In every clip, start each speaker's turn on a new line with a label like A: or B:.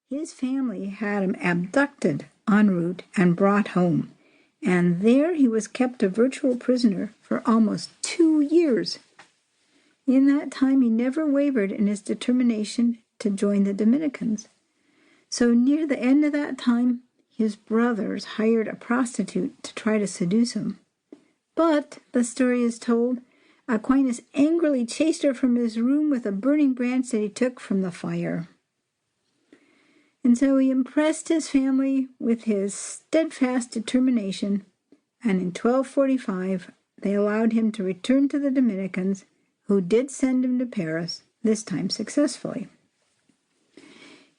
A: his family had him abducted en route and brought home, and there he was kept a virtual prisoner for almost 2 years. In that time, he never wavered in his determination to join the Dominicans. So near the end of that time, his brothers hired a prostitute to try to seduce him. But, the story is told, Aquinas angrily chased her from his room with a burning branch that he took from the fire. And so he impressed his family with his steadfast determination, and in 1245 they allowed him to return to the Dominicans, who did send him to Paris, this time successfully.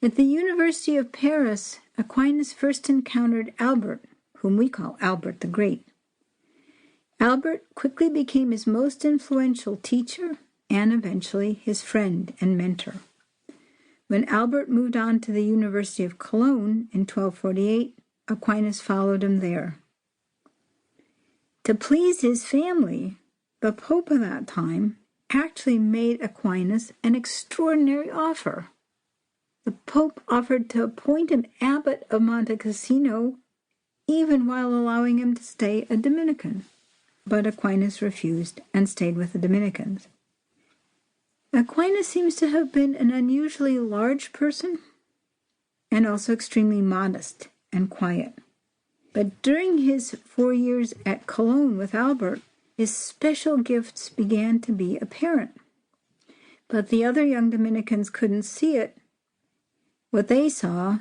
A: At the University of Paris, Aquinas first encountered Albert, whom we call Albert the Great. Albert quickly became his most influential teacher and eventually his friend and mentor. When Albert moved on to the University of Cologne in 1248, Aquinas followed him there. To please his family, the Pope of that time actually made Aquinas an extraordinary offer. The Pope offered to appoint him abbot of Monte Cassino, even while allowing him to stay a Dominican. But Aquinas refused and stayed with the Dominicans. Aquinas seems to have been an unusually large person and also extremely modest and quiet. But during his 4 years at Cologne with Albert, his special gifts began to be apparent. But the other young Dominicans couldn't see it. What they saw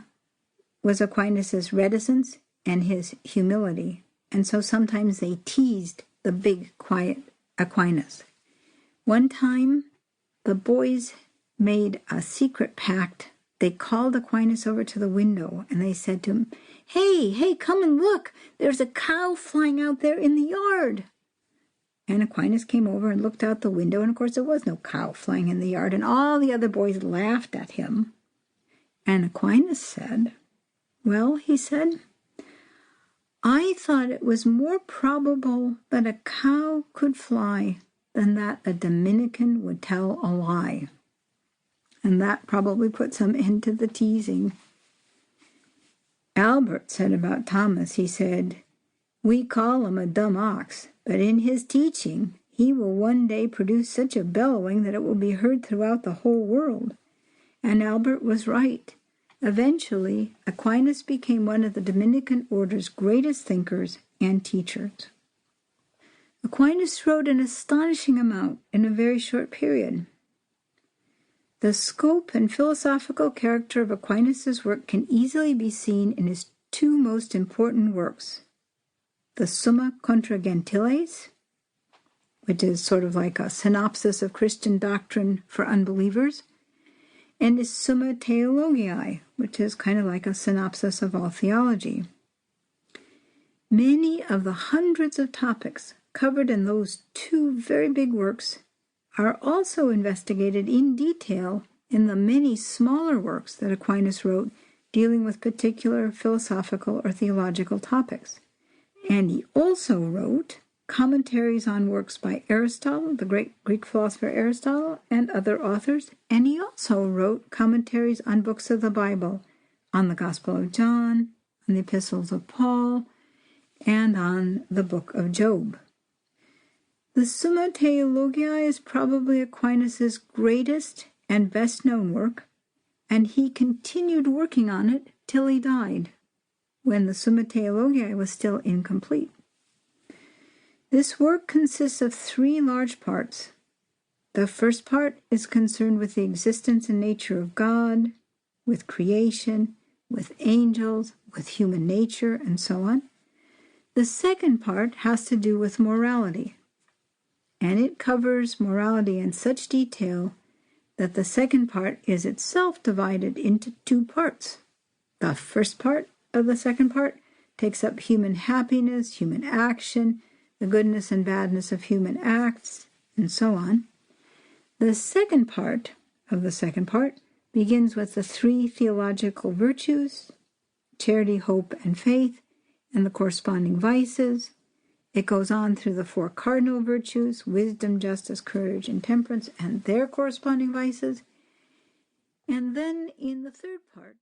A: was Aquinas' reticence and his humility, and so sometimes they teased the big, quiet Aquinas. One time, the boys made a secret pact. They called Aquinas over to the window, and they said to him, Hey, come and look! There's a cow flying out there in the yard!" And Aquinas came over and looked out the window, and of course there was no cow flying in the yard, and all the other boys laughed at him. And Aquinas said, "Well," he said, "I thought it was more probable that a cow could fly than that a Dominican would tell a lie." And that probably put some end to the teasing. Albert said about Thomas, he said, "We call him a dumb ox, but in his teaching he will one day produce such a bellowing that it will be heard throughout the whole world." And Albert was right. Eventually, Aquinas became one of the Dominican order's greatest thinkers and teachers. Aquinas wrote an astonishing amount in a very short period. The scope and philosophical character of Aquinas' work can easily be seen in his two most important works, the Summa Contra Gentiles, which is sort of like a synopsis of Christian doctrine for unbelievers, and his Summa Theologiae, which is kind of like a synopsis of all theology. Many of the hundreds of topics covered in those two very big works are also investigated in detail in the many smaller works that Aquinas wrote dealing with particular philosophical or theological topics. And he also wrote commentaries on works by Aristotle, the great Greek philosopher Aristotle, and other authors. And he also wrote commentaries on books of the Bible, on the Gospel of John, on the epistles of Paul, and on the book of Job. The Summa Theologiae is probably Aquinas' greatest and best-known work, and he continued working on it till he died, when the Summa Theologiae was still incomplete. This work consists of three large parts. The first part is concerned with the existence and nature of God, with creation, with angels, with human nature, and so on. The second part has to do with morality, and it covers morality in such detail that the second part is itself divided into two parts. The first part of the second part takes up human happiness, human action, the goodness and badness of human acts, and so on. The second part of the second part begins with the three theological virtues, charity, hope, and faith, and the corresponding vices. It goes on through the four cardinal virtues, wisdom, justice, courage, and temperance, and their corresponding vices. And then in the third part,